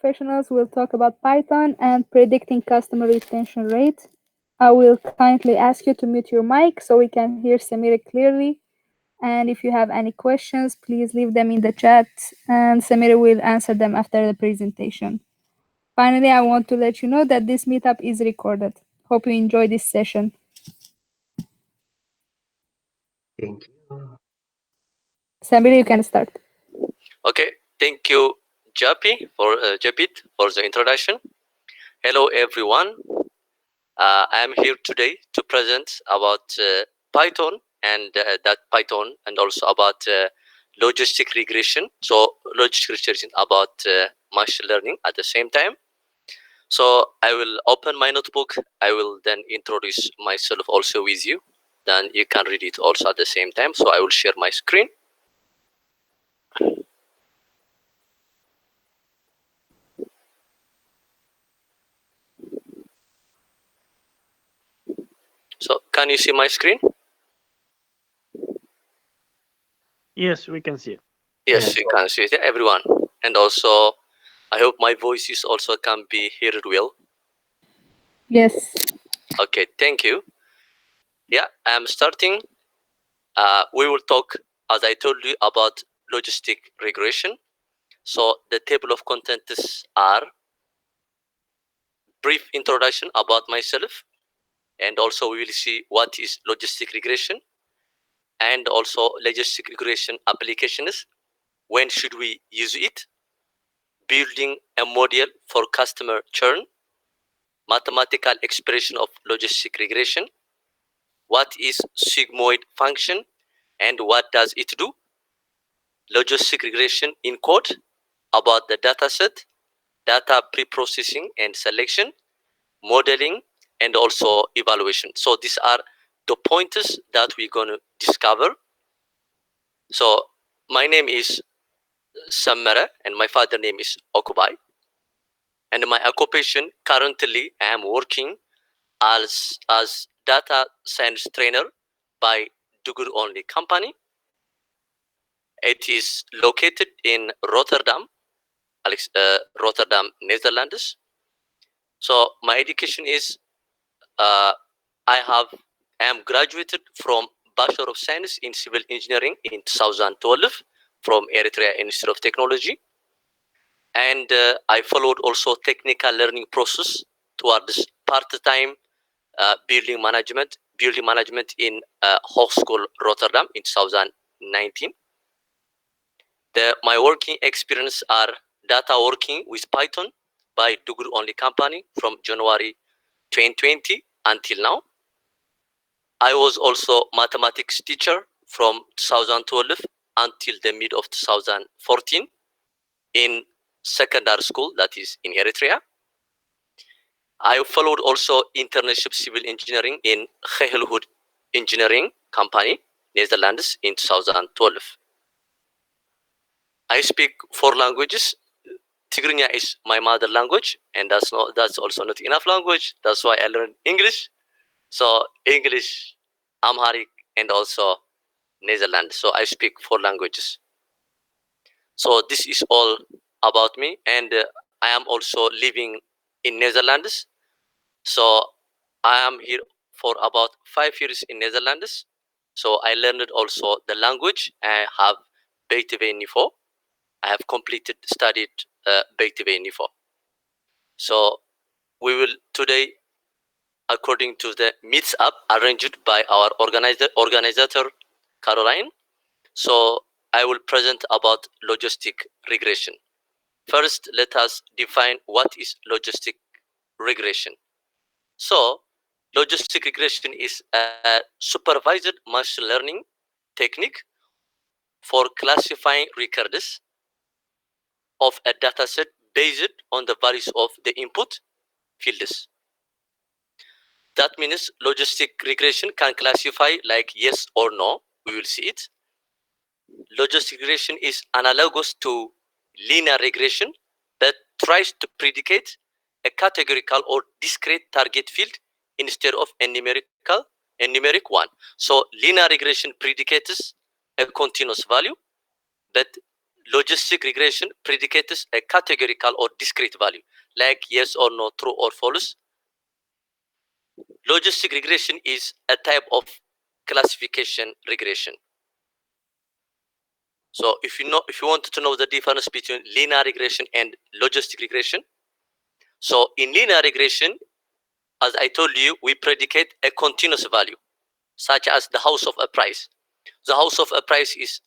professionals will talk about Python and predicting customer retention rate. I will kindly ask you to mute your mic so we can hear Semere clearly. And if you have any questions, please leave them in the chat and Semere will answer them after the presentation. Finally, I want to let you know that this meetup is recorded. Hope you enjoy this session. Thank you. Semere, you can start. Okay, thank you, Japit, for the introduction. Hello, everyone. I am here today to present about Python and that Python, and also about logistic regression. So, logistic regression about machine learning at the same time. So, I will open my notebook. I will then introduce myself also with you. Then you can read it also at the same time. So, I will share my screen. So, can you see my screen? Yes, we can see it. Yes, you can see it, everyone. And also, I hope my voice is also can be heard well. Yes. Okay, thank you. Yeah, I'm starting. We will talk, as I told you, about logistic regression. So the table of contents are brief introduction about myself, and also we will see what is logistic regression, and also logistic regression applications. When should we use it? Building a model for customer churn, mathematical expression of logistic regression, what is sigmoid function and what does it do, logistic regression in code, about the dataset, data pre-processing and selection, modeling, and also evaluation. So these are the pointers that we're going to discover. So my name is Semere and my father name is Okbai. And my occupation, currently I am working as data science trainer by Dugur Only company. It is located in Rotterdam, Rotterdam, Netherlands. So my education is I am graduated from Bachelor of Science in Civil Engineering in 2012 from Eritrea Institute of Technology, and I followed also technical learning process towards part-time building management in Hogeschool Rotterdam in 2019. My working experience are data working with Python by Dugur Only company from January 2020 until now. I was also mathematics teacher from 2012 until the mid of 2014 in secondary school, that is in Eritrea. I followed also internship civil engineering in Gehelhoed Engineering Company, Netherlands in 2012. I speak 4 languages. Tigrinya is my mother language, and that's also not enough language. That's why I learned English. So English, Amharic, and also Netherlands. So I speak 4 languages. So this is all about me, and I am also living in Netherlands. So I am here for about 5 years in Netherlands. So I learned also the language. I have BTW niveau. I have studied BTW niveau. So we will today, according to the Meetup arranged by our organizer Caroline. So I will present about logistic regression. First, let us define what is logistic regression. So logistic regression is a supervised machine learning technique for classifying records of a dataset based on the values of the input fields. That means logistic regression can classify like yes or no. We will see it. Logistic regression is analogous to linear regression that tries to predicate a categorical or discrete target field instead of a numeric one. So linear regression predicates a continuous value, but logistic regression predicates a categorical or discrete value, like yes or no, true or false. Logistic regression is a type of classification regression. So if you wanted to know the difference between linear regression and logistic regression, so in linear regression, as I told you, we predicate a continuous value, such as the house of a price. The house of a price is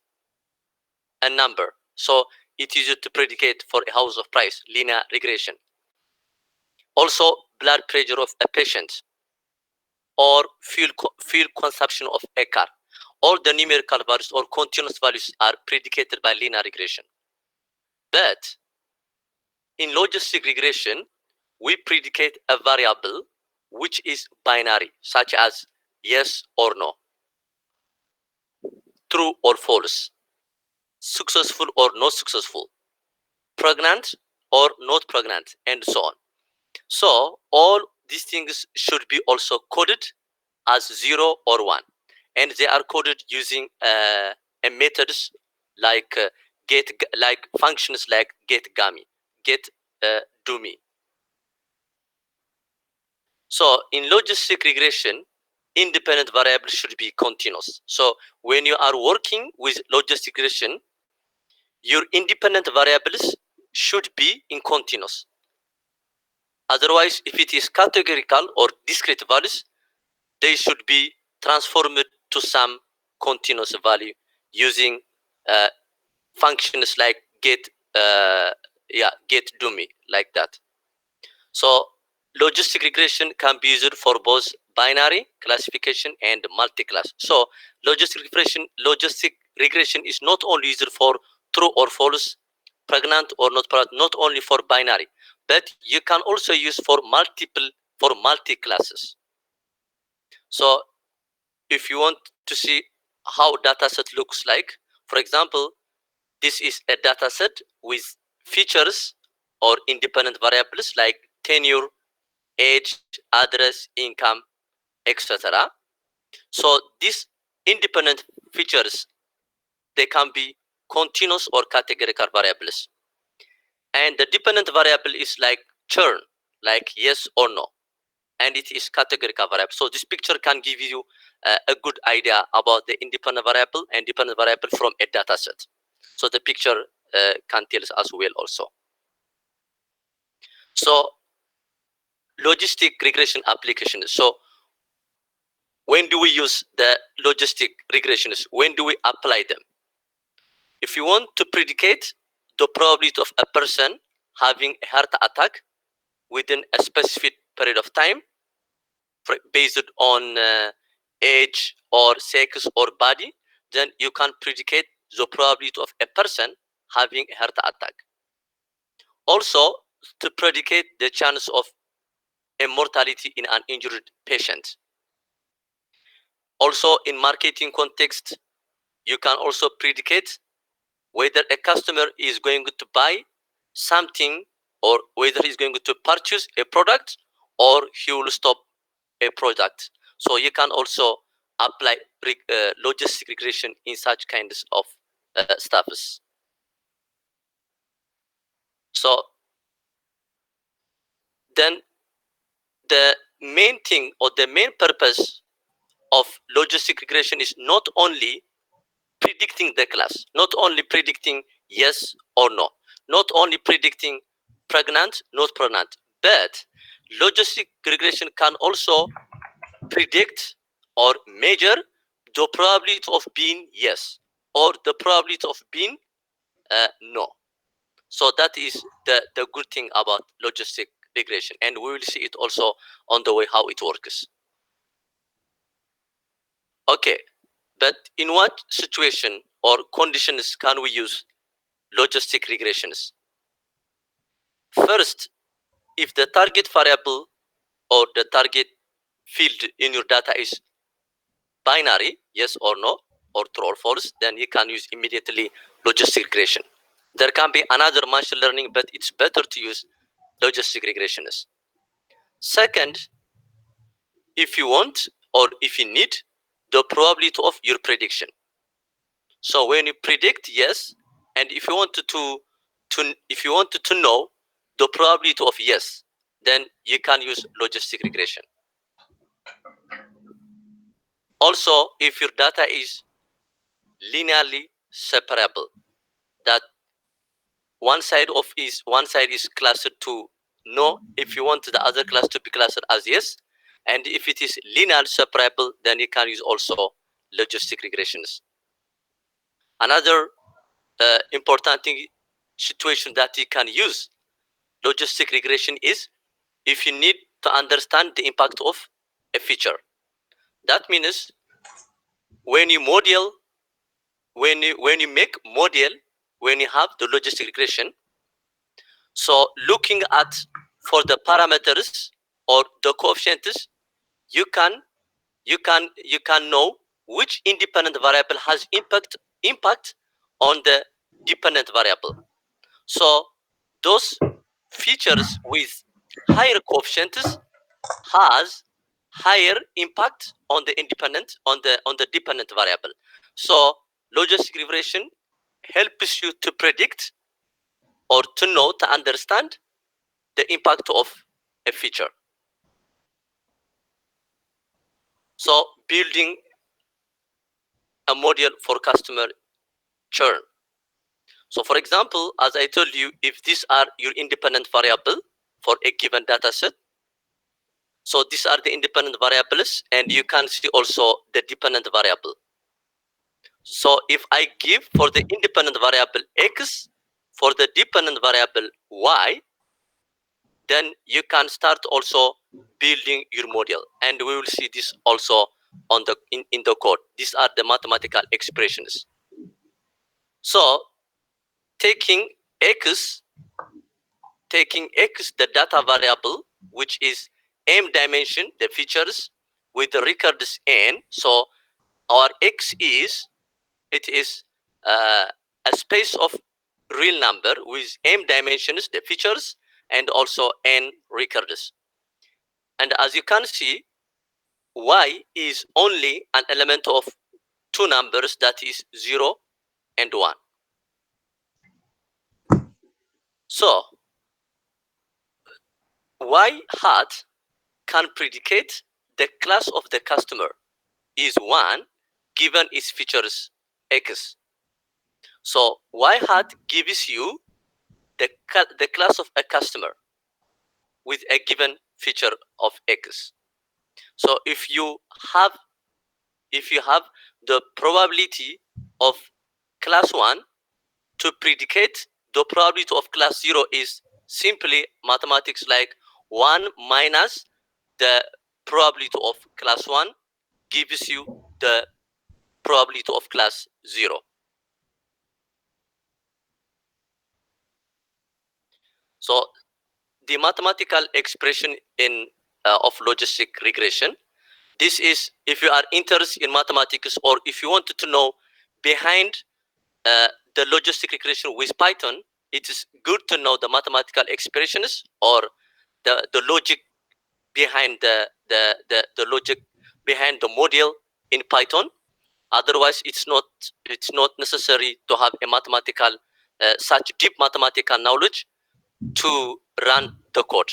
a number, so it is used to predicate for a house of price, linear regression. Also, blood pressure of a patient, or fuel consumption of a car. All the numerical values or continuous values are predicated by linear regression. But in logistic regression, we predicate a variable which is binary, such as yes or no, true or false, successful or not successful, pregnant or not pregnant, and so on. So all these things should be also coded as 0 or 1, and they are coded using a methods like like functions like get do me. So in logistic regression, independent variables should be continuous. So when you are working with logistic regression, your independent variables should be in continuous. Otherwise, if it is categorical or discrete values, they should be transformed to some continuous value using functions like get do me, like that. So logistic regression can be used for both binary classification and multi-class. So logistic regression is not only used for true or false, pregnant or not pregnant, not only for binary, but you can also use for multi-classes. So if you want to see how dataset looks like, for example, this is a dataset with features or independent variables like tenure, age, address, income, etc. So these independent features, they can be continuous or categorical variables. And the dependent variable is like churn, like yes or no, and it is categorical variable. So this picture can give you a good idea about the independent variable and dependent variable from a data set. So the picture can tell us as well also. So logistic regression applications. So when do we use the logistic regressions? When do we apply them? If you want to predicate the probability of a person having a heart attack within a specific period of time, based on age or sex or body, then you can predicate the probability of a person having a heart attack. Also, to predicate the chance of a mortality in an injured patient. Also, in marketing context, you can also predicate whether a customer is going to buy something or whether he's going to purchase a product or he will stop a product. So you can also apply logistic regression in such kinds of stuffs. So then the main thing or the main purpose of logistic regression is not only predicting the class, not only predicting yes or no, not only predicting pregnant, not pregnant, but logistic regression can also predict or measure the probability of being yes or the probability of being no. So that is the good thing about logistic regression, and we will see it also on the way how it works. Okay, but in what situation or conditions can we use logistic regressions? First, if the target variable or the target field in your data is binary, yes or no, or true or false, then you can use immediately logistic regression. There can be another machine learning, but it's better to use logistic regressions. Second, if you want or if you need, the probability of your prediction. So when you predict yes, And if you wanted to know the probability of yes, then you can use logistic regression. Also, if your data is linearly separable, that one side is clustered to no, if you want the other class to be clustered as yes, and if it is linearly separable, then you can use also logistic regressions. Another important situation that you can use logistic regression is if you need to understand the impact of a feature. That means when you model, when you make model, when you have the logistic regression, so looking at for the parameters or the coefficients, you can know which independent variable has impact on the dependent variable. So those features with higher coefficients has higher impact on the dependent variable. So logistic regression helps you to predict or to know, to understand the impact of a feature. So building a model for customer churn. So for example, as I told you, if these are your independent variable for a given data set, so these are the independent variables, and you can see also the dependent variable. So if I give for the independent variable x, for the dependent variable y, then you can start also building your model, and we will see this also on the in the code. These are the mathematical expressions. So taking x, the data variable, which is m dimension, the features with the records n. So our x is, it is a space of real number with m dimensions, the features, and also n records. And as you can see, y is only an element of two numbers, that is 0 and 1. So y hat can predicate the class of the customer is 1 given its features x. So y hat gives you the class of a customer with a given feature of x. So if you have the probability of class 1 to predicate, the probability of class 0 is simply mathematics, like 1 minus the probability of class 1 gives you the probability of class 0. So the mathematical expression in of logistic regression, this is if you are interested in mathematics, or if you wanted to know behind the logistic regression with Python, it is good to know the mathematical expressions or the logic behind the logic behind the model in Python. Otherwise, it's not necessary to have a mathematical such deep mathematical knowledge to run the code.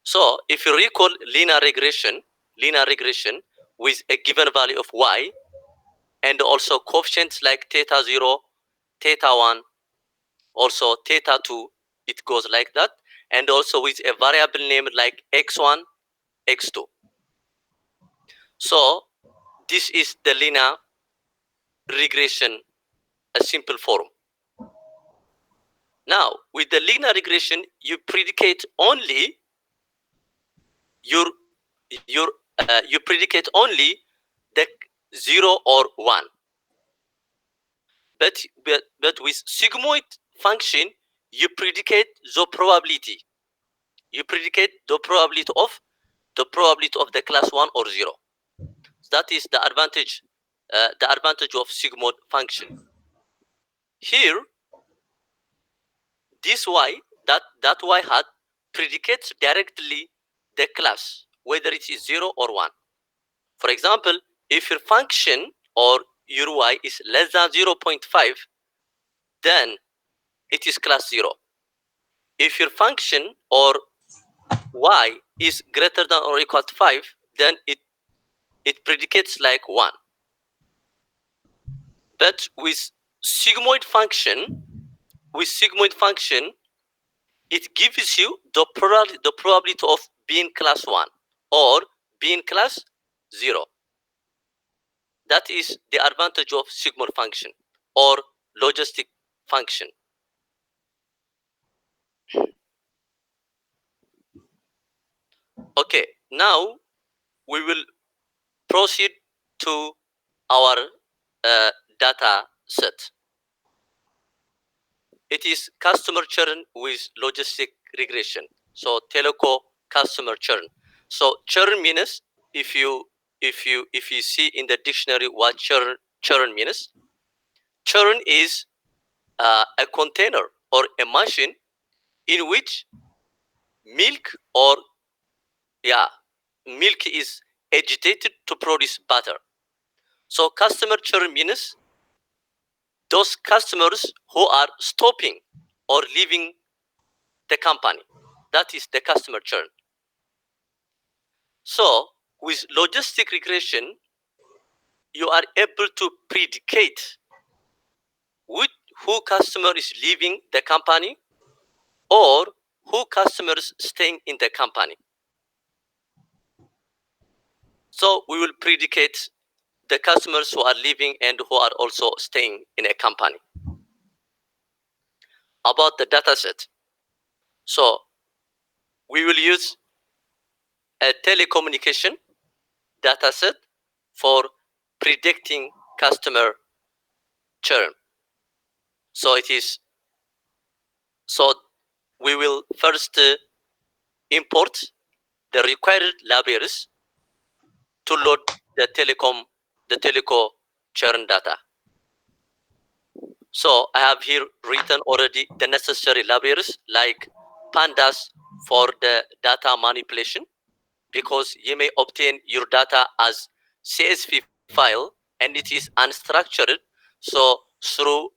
So if you recall linear regression with a given value of y, and also coefficients like theta 0, theta 1, also theta 2, it goes like that, and also with a variable name like x1, x2. So this is the linear regression, a simple form. Now with the linear regression, you predicate only you predicate only the 0 or 1. But with sigmoid function, you predicate the probability. You predicate the probability of the class 1 or 0. That is the advantage of sigmoid function. Here, this y, that y hat predicates directly the class, whether it is 0 or 1. For example, if your function or your y is less than 0.5, then it is class 0. If your function or y is greater than or equal to 5, then it predicates like 1. But with sigmoid function, it gives you the probability of being class 1 or being class 0. That is the advantage of sigmoid function or logistic function. Okay, now we will proceed to our data set. It is customer churn with logistic regression. So teleco customer churn. So churn means, if you see in the dictionary what churn means, churn is a container or a machine in which milk is agitated to produce butter. So customer churn means those customers who are stopping or leaving the company. That is the customer churn. So with logistic regression, you are able to predicate who customer is leaving the company or who customers staying in the company. So we will predicate the customers who are leaving and who are also staying in a company. About the data set. So we will use a telecommunication data set for predicting customer churn. So we will first import the required libraries to load the teleco churn data. So I have here written already the necessary libraries like pandas for the data manipulation, because you may obtain your data as CSV file and it is unstructured. So through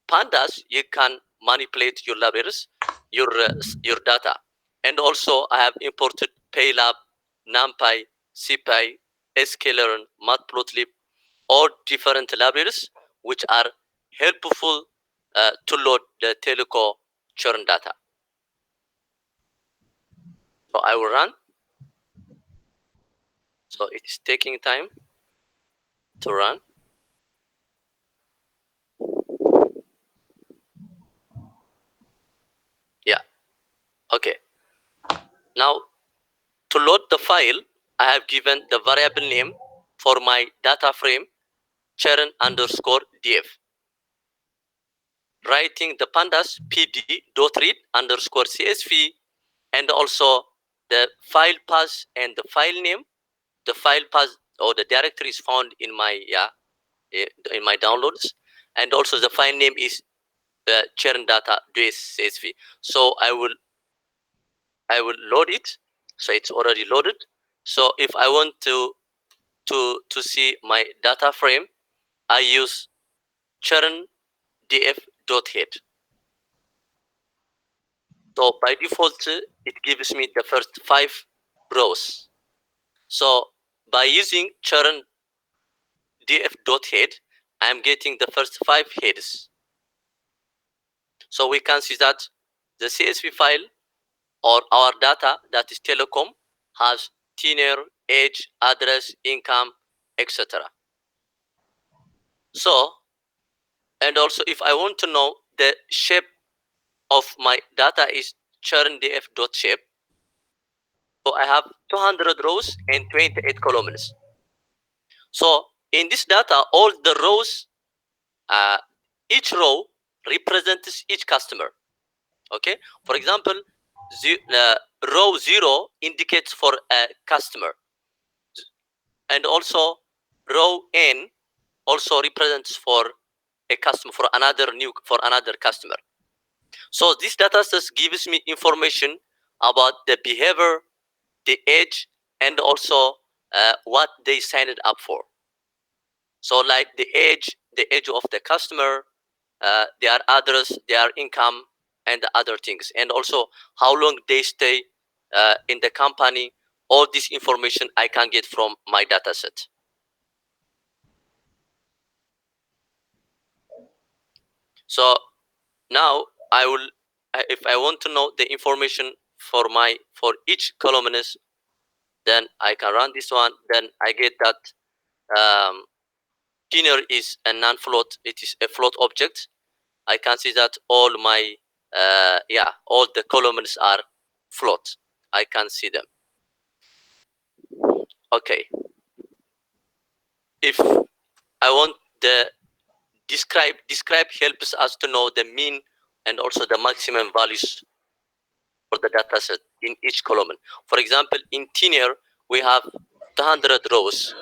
pandas, you can manipulate your libraries, your data. And also I have imported PayLab, NumPy, CPy, sklearn, Matplotlib, all different libraries which are helpful to load the teleco churn data. So I will run. So it is taking time to run. Yeah. Okay. Now to load the file, I have given the variable name for my data frame churn_df. Writing the pandas pd.read_csv and also the file path and the file name. The file path or the directory is found in my downloads, and also the file name is churn data.csv. So I will load it. So it's already loaded. So if I want to see my data frame, I use churn df.head. So by default, it gives me the first 5 rows. So by using churn df.head, I'm getting the first 5 heads. So we can see that the CSV file or our data, that is telecom, has tenure, age, address, income, etc. So, and also if I want to know the shape of my data is churndf.shape. So I have 200 rows and 28 columns. So in this data, all the rows, each row represents each customer. Okay, for example, row 0 indicates for a customer, and also row n also represents for a customer, for another customer. So this data set gives me information about the behavior, the age, and also what they signed up for. So like the age of the customer, their address, their income, and the other things, and also how long they stay in the company. All this information I can get from my data set. So now I will, if I want to know the information for each columnist, then I can run this one. Then I get that tenure is a non-float. It is a float object. I can see that all my all the columns are float. I can see them. Okay. If I want the describe helps us to know the mean and also the maximum values for the data set in each column. For example, in tenure we have 200 rows,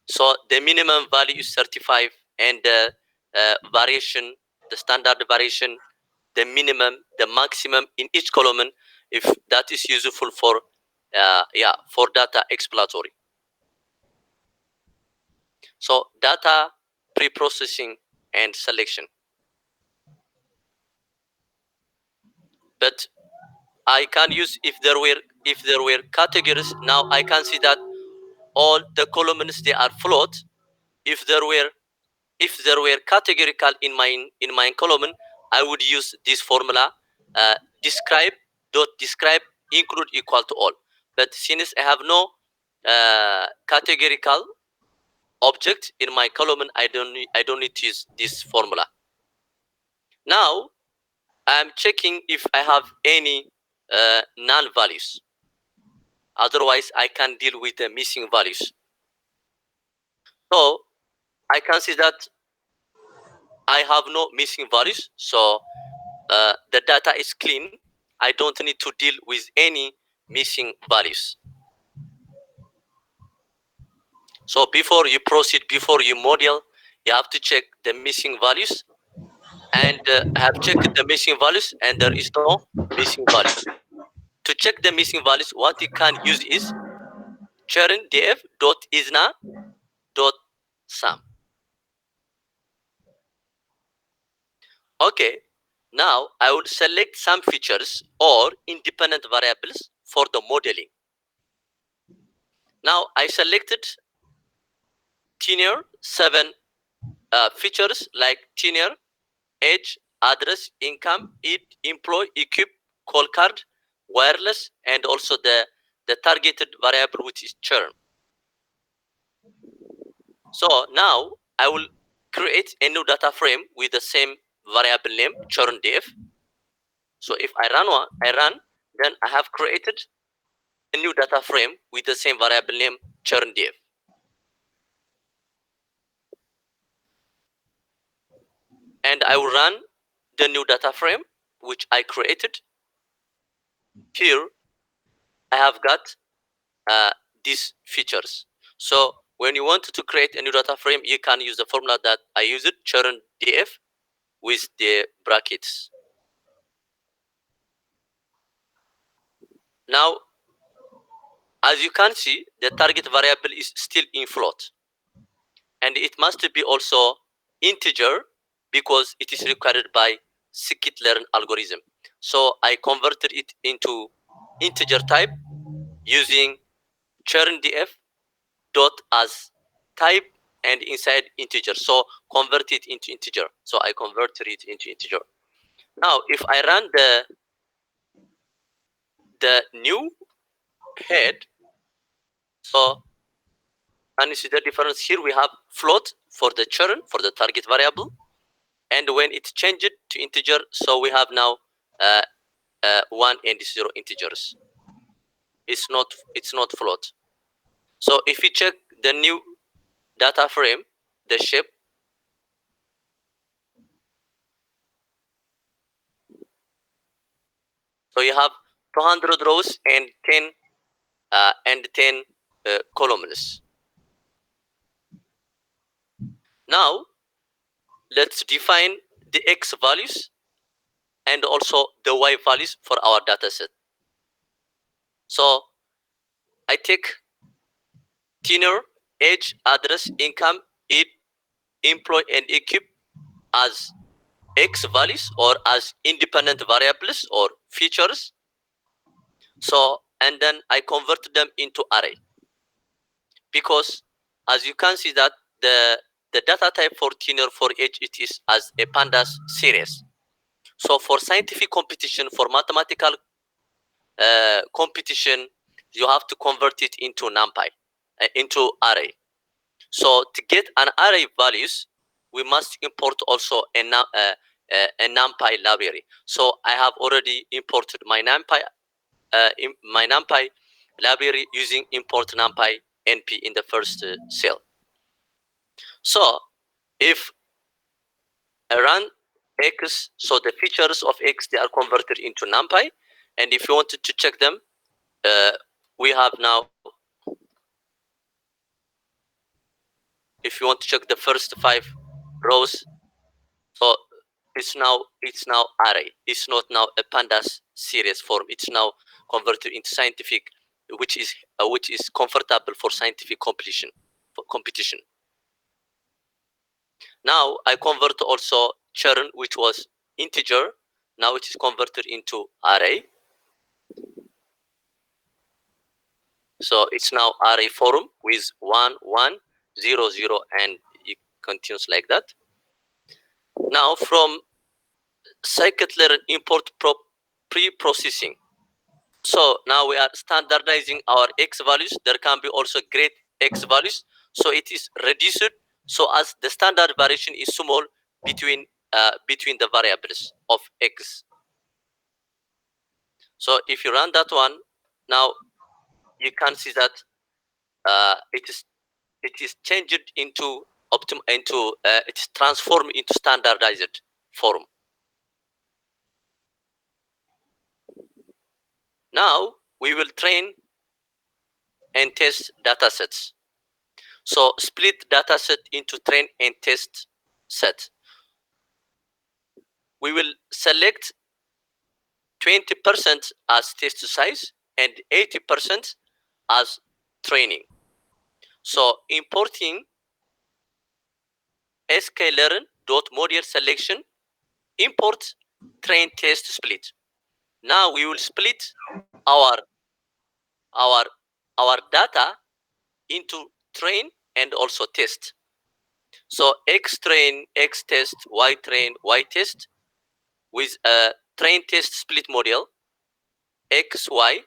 so the minimum value is 35, and the variation, the standard variation, the minimum, the maximum in each column, if that is useful for for data exploratory. So data pre-processing and selection. But I can use, if there were categories, now I can see that all the columns, they are float. If there were categorical in my column, I would use this formula, describe include equal to all. But since I have no categorical object in my column, I don't need to use this formula. Now I'm checking if I have any null values. Otherwise, I can deal with the missing values. So I can see that I have no missing values. So the data is clean. I don't need to deal with any missing values. So before you proceed, before you model, you have to check the missing values. And I have checked the missing values, and there is no missing values. To check the missing values, what you can use is churn df.isna.sum. Okay, now I will select some features or independent variables for the modeling. Now I selected tenure, 7 features like tenure, age, address, income, employee, equip, call card, wireless, and also the targeted variable, which is churn. So now I will create a new data frame with the same variable name, churn df. So if I run, then I have created a new data frame with the same variable name, churn df. And I will run the new data frame which I created. Here I have got these features. So when you want to create a new data frame, you can use the formula that I used, churn df with the brackets. Now, as you can see, the target variable is still in float, and it must be also integer because it is required by scikit-learn algorithm. So I converted it into integer type using churn df dot as type and inside integer. So convert it into integer. So I converted it into integer. Now if I run the new head, so and you see the difference here. We have float for the churn, for the target variable, and when it changed to integer, so we have now 1 and 0 integers. It's not float. So if you check the new data frame, the shape, so you have 200 rows and 10 columns. Now let's define the x values and also the y values for our data set. So I take tenure, age, address, income, it employ and equip as X values or as independent variables or features. So, and then I convert them into array, because as you can see that the data type for tenure for age, it is as a pandas series. So for scientific competition, for mathematical competition, you have to convert it into NumPy, into array. So to get an array values, we must import also a NumPy library. So I have already imported my NumPy library using import NumPy NP in the first cell. So if I run X, so the features of X, they are converted into NumPy, and if you wanted to check them, we have now, if you want to check the first 5 rows, so it's now array. It's not now a pandas series form. It's now converted into scientific, which is comfortable for scientific competition. Now I convert also churn, which was integer. Now it is converted into array. So it's now array form with 1, 1, 0, 0, and it continues like that. Now from scikit-learn import pre-processing. So now we are standardizing our X values. There can be also great X values. So it is reduced so as the standard variation is small between the variables of X. So if you run that one, now you can see that it is changed into it is transformed into standardized form. Now we will train and test datasets. So split dataset into train and test set. We will select 20% as test size and 80% as training. So importing sklearn.module selection import train test split. Now we will split our data into train and also test. So X train, X test, Y train, Y test with a train test split model. X, Y,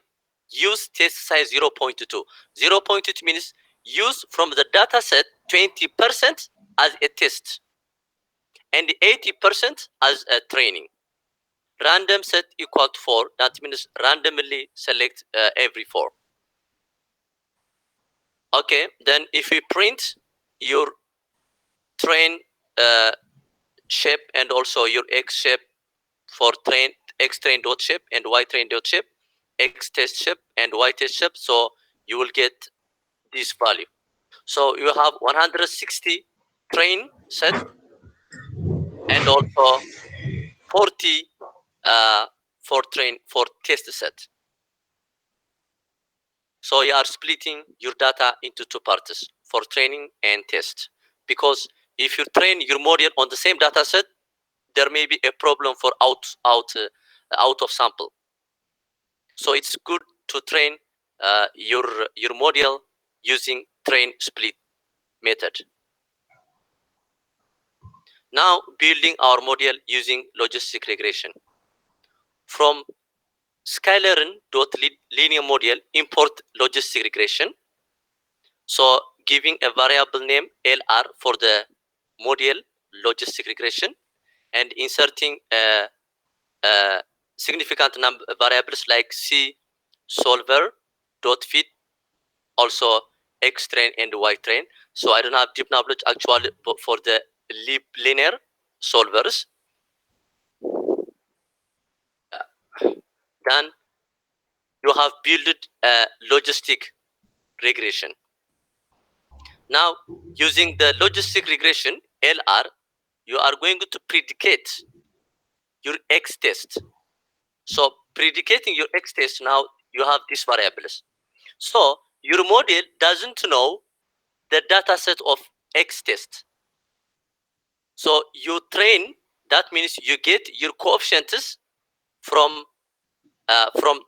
use test size 0.2. 0.2 means use from the data set 20% as a test and 80% as a training. Random set equal to 4. That means randomly select every 4. Okay, then if you print your train shape and also your X shape for train, X train dot shape and Y train dot shape, X test shape and Y test shape, so you will get this value. So you have 160 train set and also 40 for test set. So you are splitting your data into 2 parts for training and test, because if you train your model on the same data set, there may be a problem for out of sample. So it's good to train your model using train split method. Now building our model using logistic regression. From sklearn.linear model, import logistic regression. So giving a variable name LR for the model logistic regression and inserting significant number variables like C solver dot fit, also X train and Y train. So I don't have deep knowledge actually for the linear solvers. Then you have built a logistic regression. Now using the logistic regression LR, you are going to predicate your X test. So predicating your X test, now you have these variables. So your model doesn't know the data set of X test. So you train, that means you get your coefficients from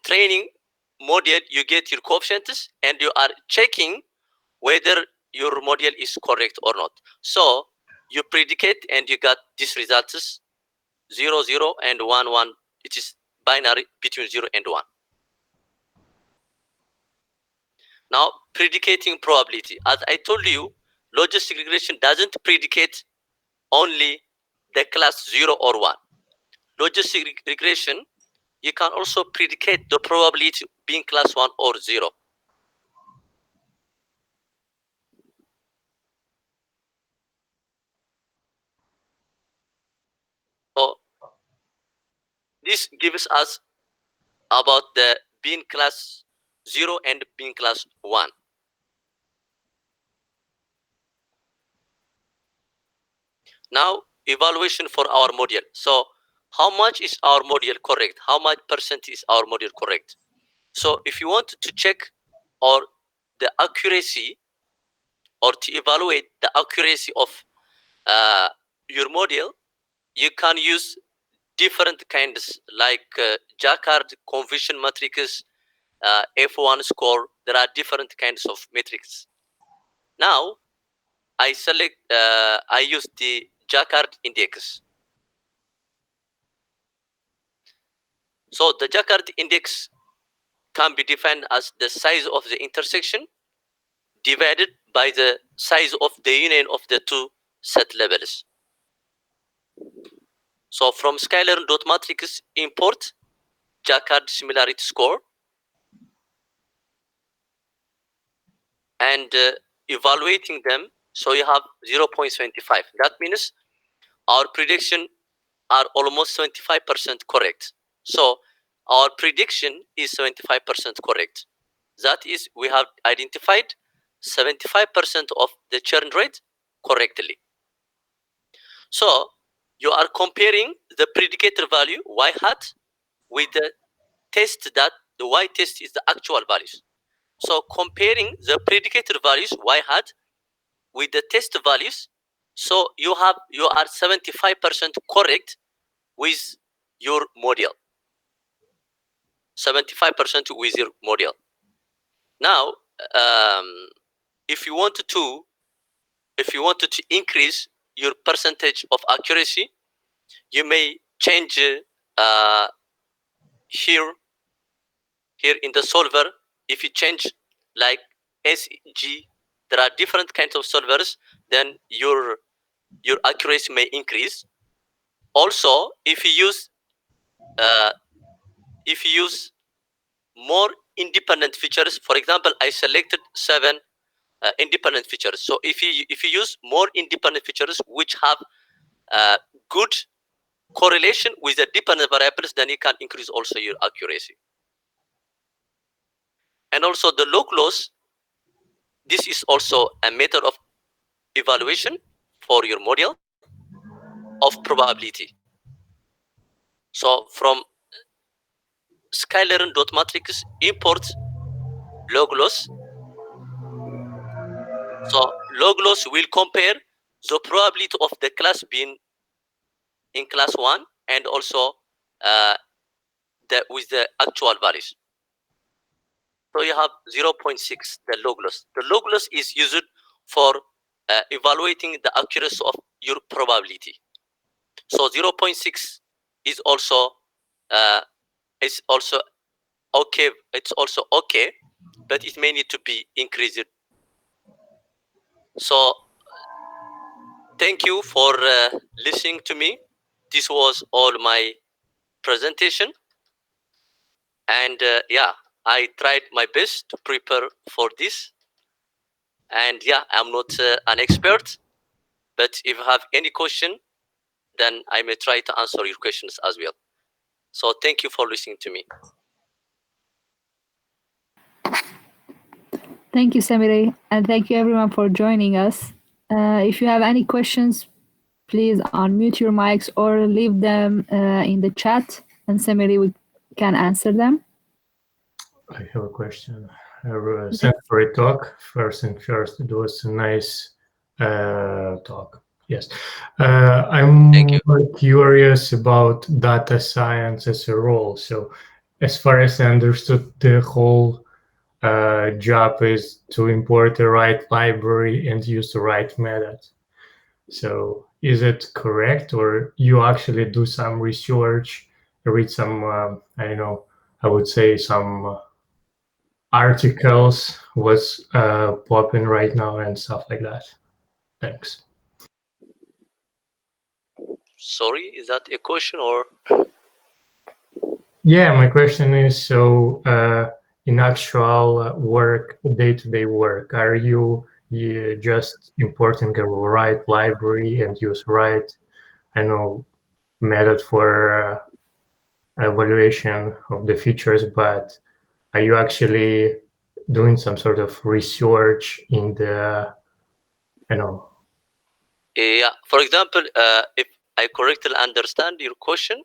training model, you get your coefficients and you are checking whether your model is correct or not. So you predicate and you got these results 0, 0 and 1, 1. It is binary between 0 and 1. Now, predicating probability. As I told you, logistic regression doesn't predicate only the class 0 or 1. Logistic regression, you can also predicate the probability being class 1 or 0. So this gives us about the being class 0 and being class 1. Now, evaluation for our model. So how much is our model correct? How much percent is our model correct? So if you want to check or the accuracy or to evaluate the accuracy of your model, you can use different kinds like Jacquard conversion matrices, F1 score. There are different kinds of metrics. Now I select, I use the Jacquard index. So the Jacquard index can be defined as the size of the intersection divided by the size of the union of the two set labels. So from scalar dot matrix import Jacquard similarity score and evaluating them. So you have 0.75. That means our prediction are almost 75% correct. So our prediction is 75% correct. That is, we have identified 75% of the churn rate correctly. So you are comparing the predicator value y hat with the test, that the y test is the actual values. So comparing the predicator values y hat with the test values, so you are 75% correct with your model. 75% with your model. Now, if you wanted to increase your percentage of accuracy, you may change here in the solver. If you change like SG, there are different kinds of solvers, then your accuracy may increase. Also, if you use more independent features, for example, I selected 7 independent features. So if you use more independent features which have good correlation with the dependent variables, then you can increase also your accuracy. And also the log loss, this is also a method of evaluation for your model of probability. So from scalar dot matrix import log loss. So log loss will compare the probability of the class being in class 1 and also with the actual values. So you have 0.6, the log loss. The log loss is used for evaluating the accuracy of your probability. So 0.6 is also okay. It's also okay, but it may need to be increased. So thank you for listening to me. This was all my presentation, and yeah, I tried my best to prepare for this. And yeah, I'm not an expert, but if you have any question, then I may try to answer your questions as well. So thank you for listening to me. Thank you, Semere, and thank you everyone for joining us. If you have any questions, please unmute your mics or leave them in the chat, and Semere can answer them. I have a question. Thanks for your talk. First thing first, it was a nice talk. Yes. I'm Thank you. more curious about data science as a role. So as far as I understood, the whole job is to import the right library and use the right method. So is it correct, or you actually do some research, read some, I don't know, I would say some articles, what's popping right now and stuff like that? Thanks. Sorry, is that a question or? Yeah, my question is, so in actual work, day-to-day work, are you just importing a right library and use right, I know, method for evaluation of the features, but are you actually doing some sort of research in the, I know? Yeah, for example, if I correctly understand your question,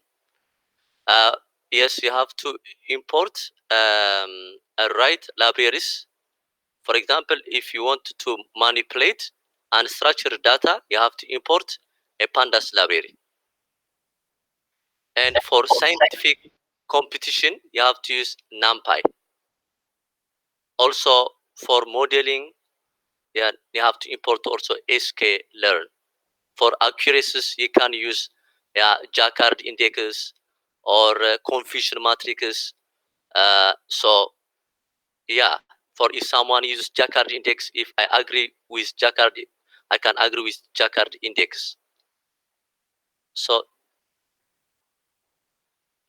yes, you have to import right libraries. For example, if you want to manipulate unstructured data, you have to import a pandas library. And for scientific competition, you have to use NumPy. Also, for modeling, yeah, you have to import also sklearn. For accuracies, you can use Jacquard indexes or confusion matrices. So yeah, for if someone uses Jacquard index, if I agree with Jacquard, I can agree with Jacquard index. So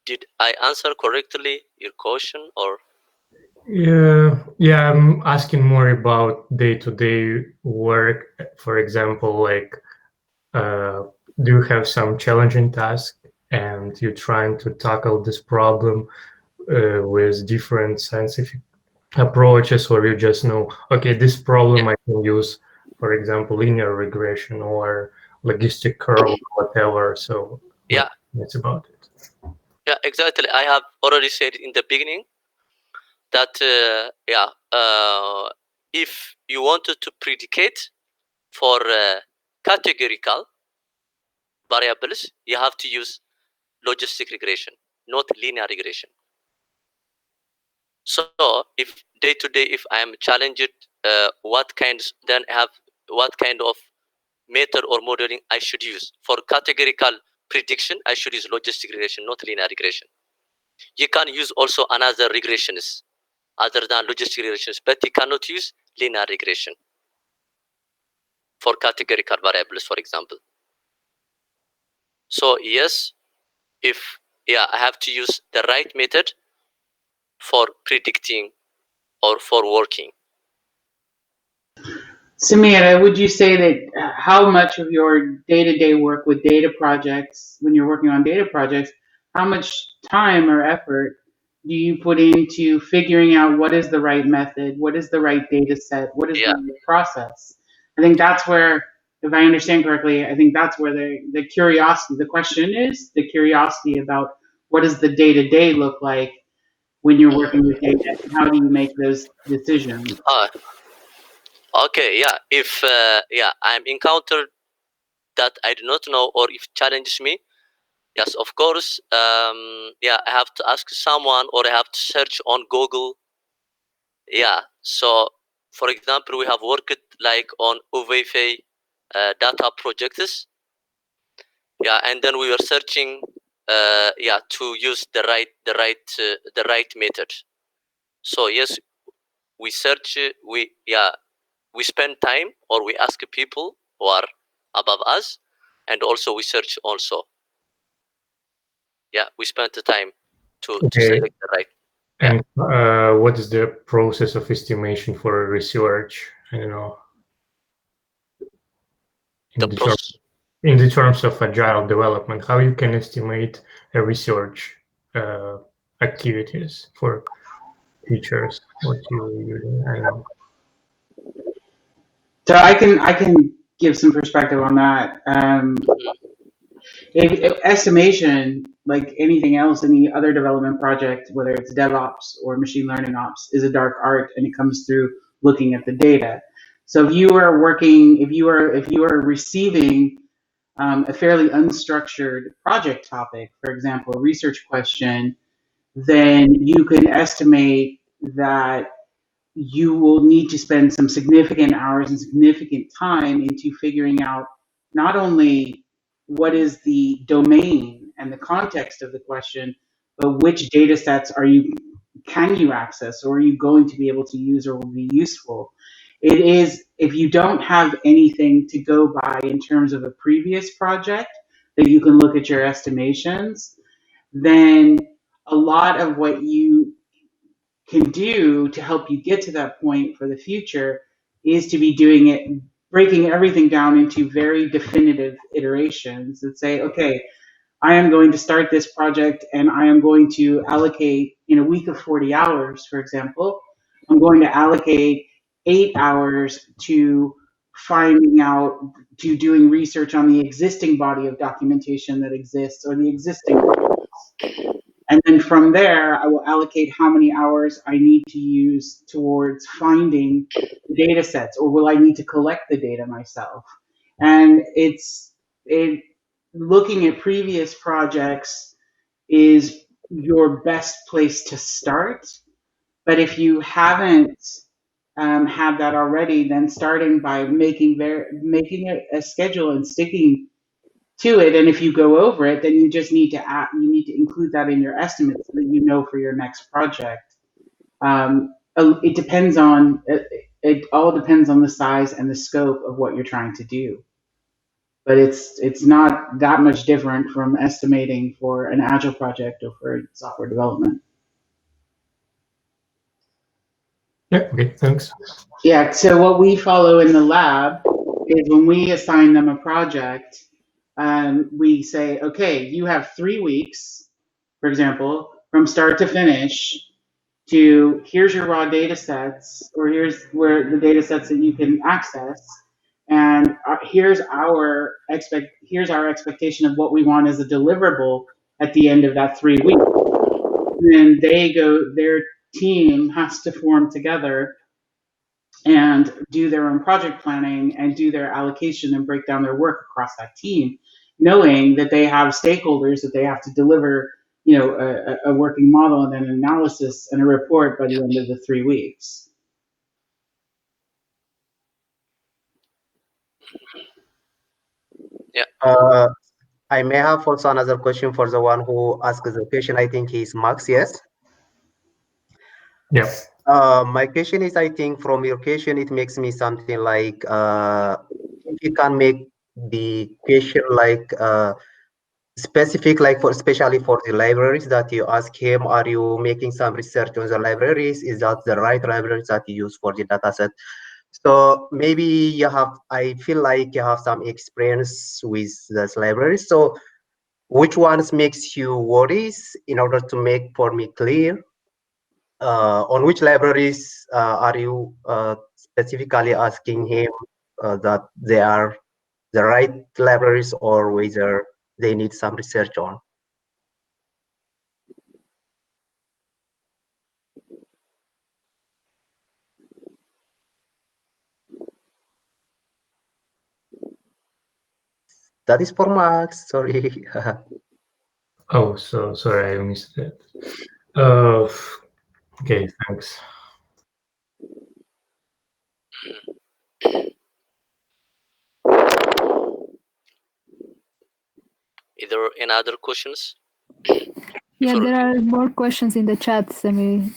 did I answer correctly your question or? Yeah, I'm asking more about day-to-day work. For example, like, do you have some challenging task and you're trying to tackle this problem with different scientific approaches, or you just know, okay, this problem Yeah. I can use, for example, linear regression or logistic curve, whatever. So Yeah, that's about it. yeah, exactly. I have already said in the beginning that if you wanted to predicate for categorical variables, you have to use logistic regression, not linear regression. So if day to day, if I am challenged, what kind of method or modeling I should use for categorical prediction, I should use logistic regression, not linear regression. You can use also another regressions other than logistic regressions, but you cannot use linear regression for categorical variables, for example. So yes, if I have to use the right method for predicting or for working. Semere, would you say that how much of your day-to-day work with data projects, when you're working on data projects, how much time or effort do you put into figuring out what is the right method, what is the right data set, what is the right process? I think that's where, if I understand correctly, I think that's where the curiosity, the question is, the curiosity about what does the day-to-day look like when you're working with data, and how do you make those decisions? Okay, yeah. If I'm encountered that I do not know or if challenges me, yes, of course. I have to ask someone or I have to search on Google. Yeah. So, for example, we have worked like on UVF data projects. Yeah, and then we were searching. To use the right method. So yes, we search. We spend time or we ask people who are above us, and also we search also. Yeah, we spend the time to select the right. And what is the process of estimation for research? I don't know. In the terms of agile development, how you can estimate a research activities for teachers? What you I don't know. So I can give some perspective on that. If estimation, like anything else, any other development project, whether it's DevOps or machine learning ops, is a dark art, and it comes through looking at the data. So if you are working, if you are receiving a fairly unstructured project topic, for example, a research question, then you can estimate that you will need to spend some significant hours and significant time into figuring out not only what is the domain and the context of the question, but which data sets can you access, or are you going to be able to use, or will be useful. It is, if you don't have anything to go by in terms of a previous project that you can look at your estimations, then a lot of what you can do to help you get to that point for the future is to be doing it, breaking everything down into very definitive iterations and say, okay, I am going to start this project and I am going to allocate, in a week of 40 hours, for example, I'm going to allocate 8 hours to finding out, to doing research on the existing body of documentation that exists, or the existing documents. And then from there, I will allocate how many hours I need to use towards finding the data sets, or will I need to collect the data myself? And looking at previous projects is your best place to start. But if you haven't had that already, then starting by making a schedule and sticking to it, and if you go over it, then you just need to include that in your estimates so that you know for your next project. It depends on it all depends on the size and the scope of what you're trying to do. But it's not that much different from estimating for an agile project or for software development. Yeah, okay, thanks. Yeah, so what we follow in the lab is when we assign them a project, we say, okay, you have 3 weeks, for example, from start to finish, to here's your raw data sets, or here's where the data sets that you can access, and here's our expectation of what we want as a deliverable at the end of that 3 weeks. And then their team has to form together and do their own project planning and do their allocation and break down their work across that team, knowing that they have stakeholders that they have to deliver, a working model and an analysis and a report by the end of the 3 weeks. Yeah. I may have also another question for the one who asked the question. I think he's Max, yes? Yeah. My question is, I think from your question, it makes me something like, if you can make the question like specific, like especially for the libraries that you ask him, are you making some research on the libraries? Is that the right libraries that you use for the dataset? So maybe I feel like you have some experience with this library. So which ones makes you worries, in order to make for me clear, on which libraries are you specifically asking him that they are the right libraries, or whether they need some research on? That is for Max, sorry. Oh, so sorry, I missed that. Okay, thanks. Is there any other questions? Yeah, Sorry. there are more questions in the chat, Semi.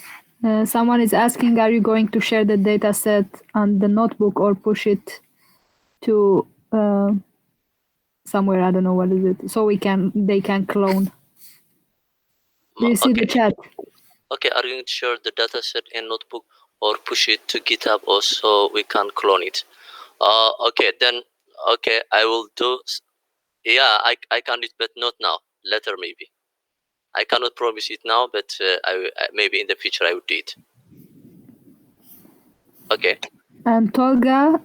Someone is asking, are you going to share the data set on the notebook or push it to somewhere? I don't know what is it. So they can clone. Do you see the chat? Okay, are you going to share the dataset in notebook or push it to GitHub also we can clone it? Okay, then, okay, I will do. Yeah, I can do it, but not now. Later, maybe. I cannot promise it now, but maybe in the future I will do it. Okay. And Tolga,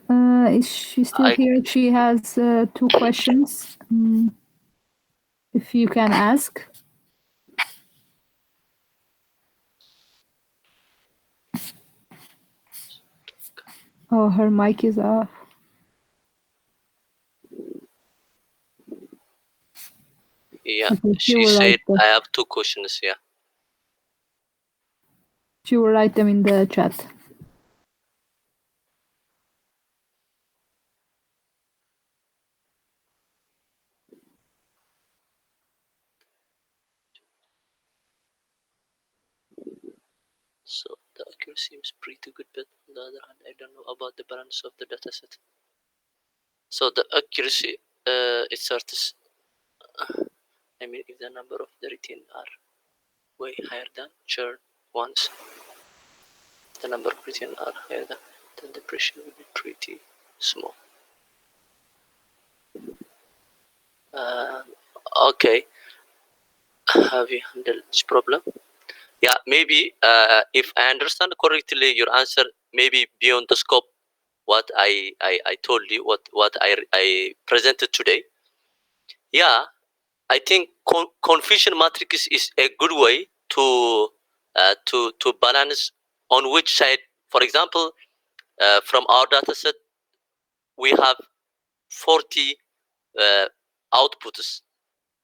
is she still here? She has 2 questions. If you can ask. Oh, her mic is off. Yeah, Okay, she said I have 2 questions. Yeah. She will write them in the chat. So the accuracy seems pretty good, but on the other hand, I don't know about the balance of the dataset. So the accuracy, it starts. I mean, if the number of the retained are way higher than churn ones, the number of retained are higher than, then the pressure will be pretty small. Okay, have you handled this problem? Yeah, maybe if I understand correctly, your answer may be beyond the scope what I told you, what I presented today. Yeah, I think confusion matrix is a good way to balance on which side. For example, from our data set, we have 40 outputs.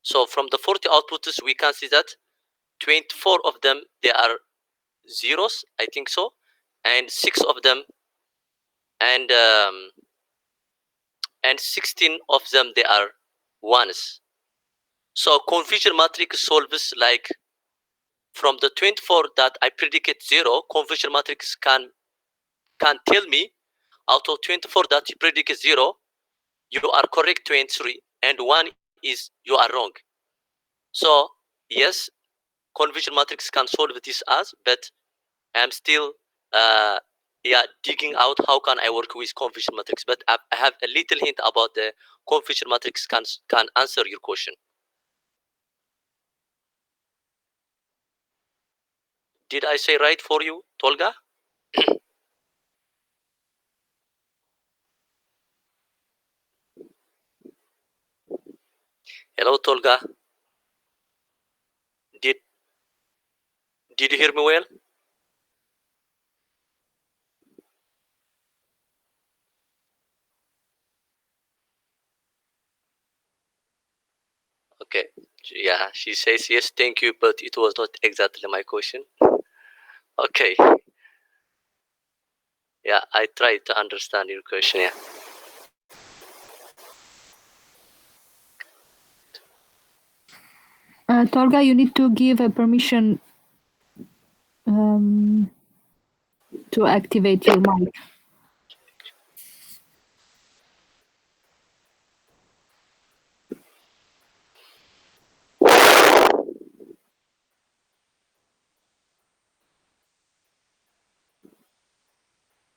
So from the 40 outputs, we can see that 24 of them, they are zeros, I think so, and 6 of them, and 16 of them, they are ones. So confusion matrix solves like from the 24 that I predicate 0, confusion matrix can tell me out of 24 that you predicate 0, you are correct 23, and 1 is you are wrong. So yes, confusion matrix can solve this as, but I'm still digging out how can I work with confusion matrix. But I have a little hint about the confusion matrix can answer your question. Did I say right for you, Tolga? Hello, Tolga. Did you hear me well? Okay. Yeah, she says yes, thank you, but it was not exactly my question. Okay. Yeah, I tried to understand your question. Yeah. Tolga, you need to give a permission to activate your mic.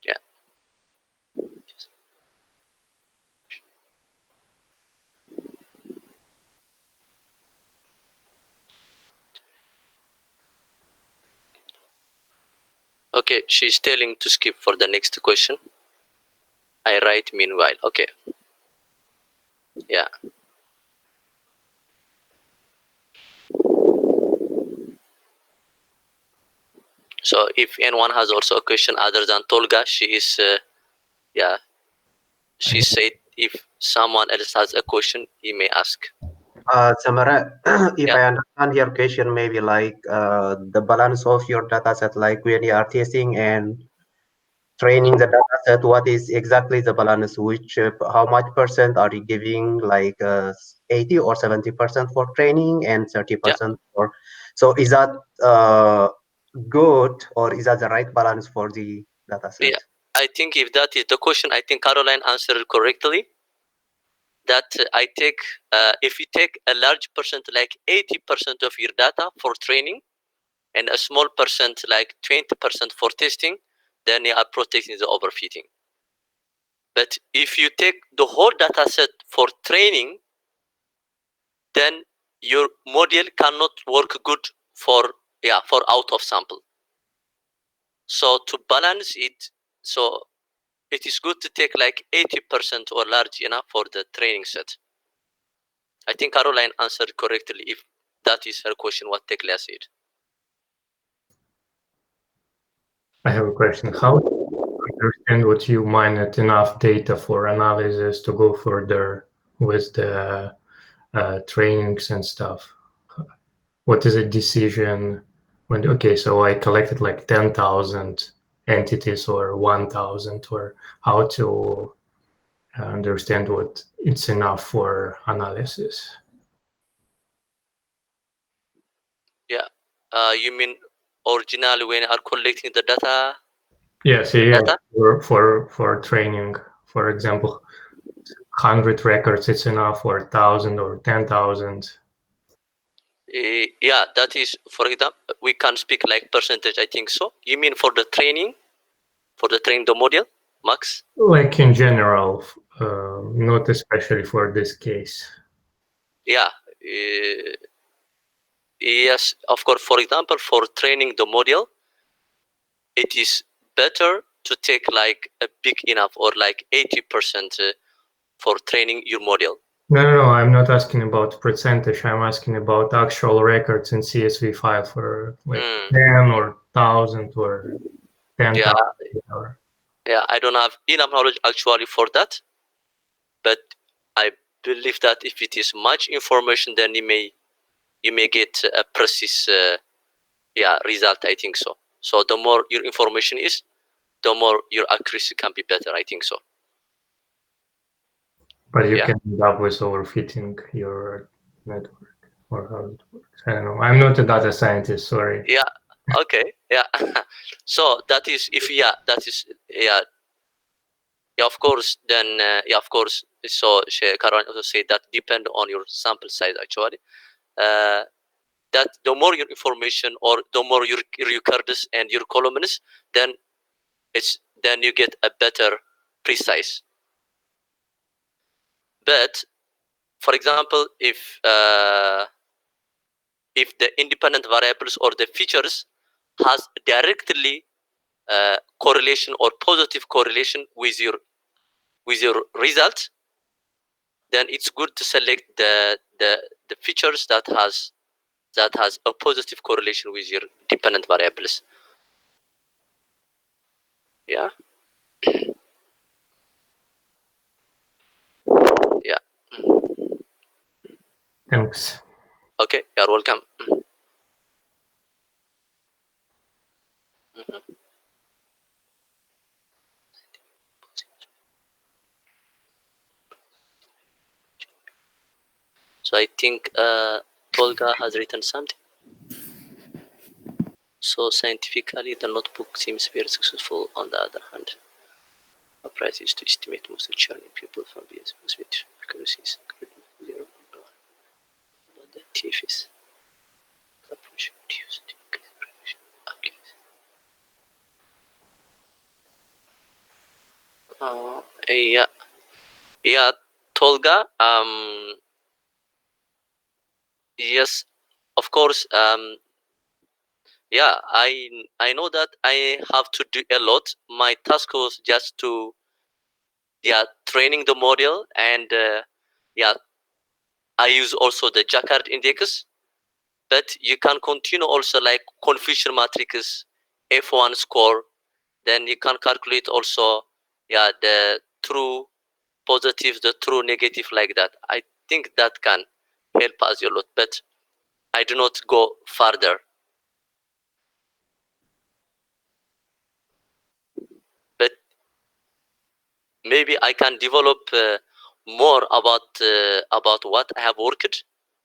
Yeah. Okay, she's telling to skip for the next question. I write meanwhile. Okay. Yeah. So if anyone has also a question other than Tolga, she is, yeah, she said if someone else has a question, he may ask. Semere, if Yeah. I understand your question, maybe like the balance of your data set, like when you are testing and training the data set, what is exactly the balance? Which how much percent are you giving, like 80 or 70% for training and 30% for? So is that good, or is that the right balance for the data set? Yeah, I think if that is the question, I think Caroline answered it correctly. That I take, if you take a large percent, like 80% of your data for training, and a small percent, like 20% for testing, then you are protecting the overfitting. But if you take the whole data set for training, then your model cannot work good for out of sample. So to balance it, so it is good to take like 80% or large enough for the training set. I think Caroline answered correctly if that is her question, what Tekla said. I have a question. How understand what you mined enough data for analysis to go further with the trainings and stuff. What is a decision when, okay, so I collected like 10,000 entities or 1,000, or how to understand what it's enough for analysis? Yeah. You mean originally when you are collecting the data? Yes, yeah, Data? for training, for example, 100 records, it's enough, or 1,000 or 10,000. Yeah, that is, for example, we can speak like percentage, I think so. You mean for the training, the model, Max? Like in general, not especially for this case. Yeah. Yes, of course. For example, for training the model, it is better to take like a big enough or like 80% for training your model. No, I'm not asking about percentage. I'm asking about actual records in CSV file for like 10 or 1,000 or 10,000. Yeah, I don't have enough knowledge actually for that, but I believe that if it is much information, then you may get a precise result. I think so. So the more your information is, the more your accuracy can be better. I think so. But you can end up with overfitting your network, or how it works. I don't know. I'm not a data scientist, sorry. Yeah. Okay. Yeah. So that is of course. Then of course. So Caroline also said that depend on your sample size actually. That the more your information or the more your records and your columns, then you get a better precise. But for example, if the independent variables or the features has directly correlation or positive correlation with your result, then it's good to select the features that has a positive correlation with your dependent variables. Yeah. Yeah. Thanks. Okay, you're welcome. So I think Tolga has written something. So scientifically, the notebook seems very successful. On the other hand, a price is to estimate most churn in people from BS with accuracies. But the thief is approach reduced accuracy. Yeah, Tolga. Yes, of course. Yeah, I know that I have to do a lot. My task was just to training the model, and I use also the Jacquard index. But you can continue also like confusion matrix, F1 score. Then you can calculate also the true positive, the true negative, like that. I think that can help us a lot, but I do not go further. But maybe I can develop more about what I have worked,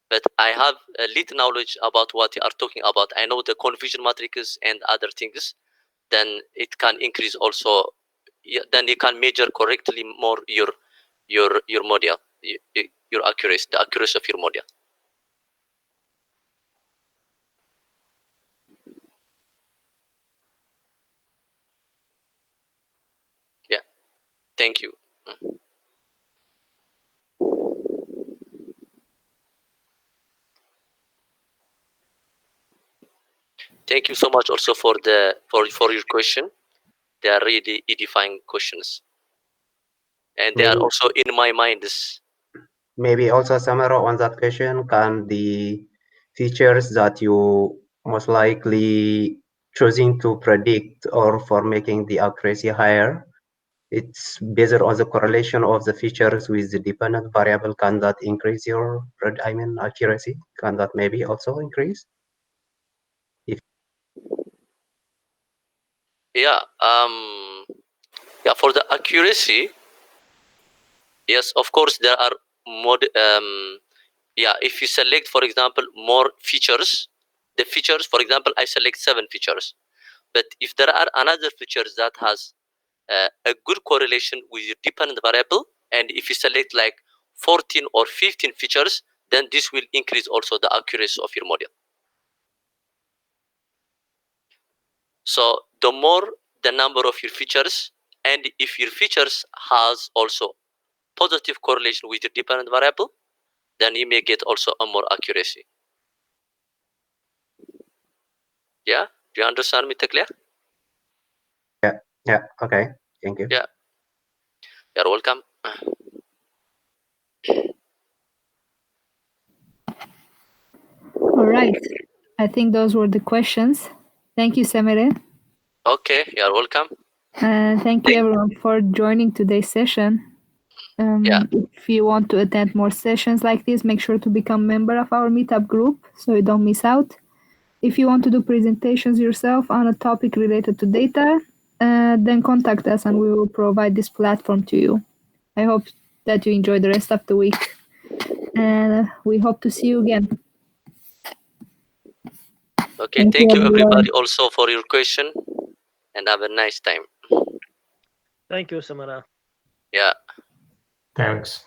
but I have a little knowledge about what you are talking about. I know the confusion matrices and other things. Then it can increase also. Then you can measure correctly more your model, your accuracy, the accuracy of your model. Yeah, thank you. Thank you so much also for your question. They are really edifying questions, and they are also in my mind. Maybe also Semere on that question, can the features that you most likely choosing to predict or for making the accuracy higher, it's based on the correlation of the features with the dependent variable. Can that increase your, accuracy? Can that maybe also increase? Yeah. Yeah. For the accuracy, yes, of course there are more. Yeah, if you select, for example, more features, the features, for example, I select 7 features, but if there are another features that has a good correlation with your dependent variable, and if you select like 14 or 15 features, then this will increase also the accuracy of your model. So the more the number of your features, and if your features has also positive correlation with your dependent variable, then you may get also a more accuracy. Yeah, do you understand me, Clear? Yeah, okay, thank you. Yeah, you're welcome. All right. I think those were the questions. Thank you, Semere. Okay, you're welcome. And thank you everyone for joining today's session. Yeah. If you want to attend more sessions like this, make sure to become a member of our Meetup group so you don't miss out. If you want to do presentations yourself on a topic related to data, then contact us and we will provide this platform to you. I hope that you enjoy the rest of the week. And we hope to see you again. Okay, thank you everybody also for your question, and have a nice time. Thank you, Semere. Yeah. Thanks.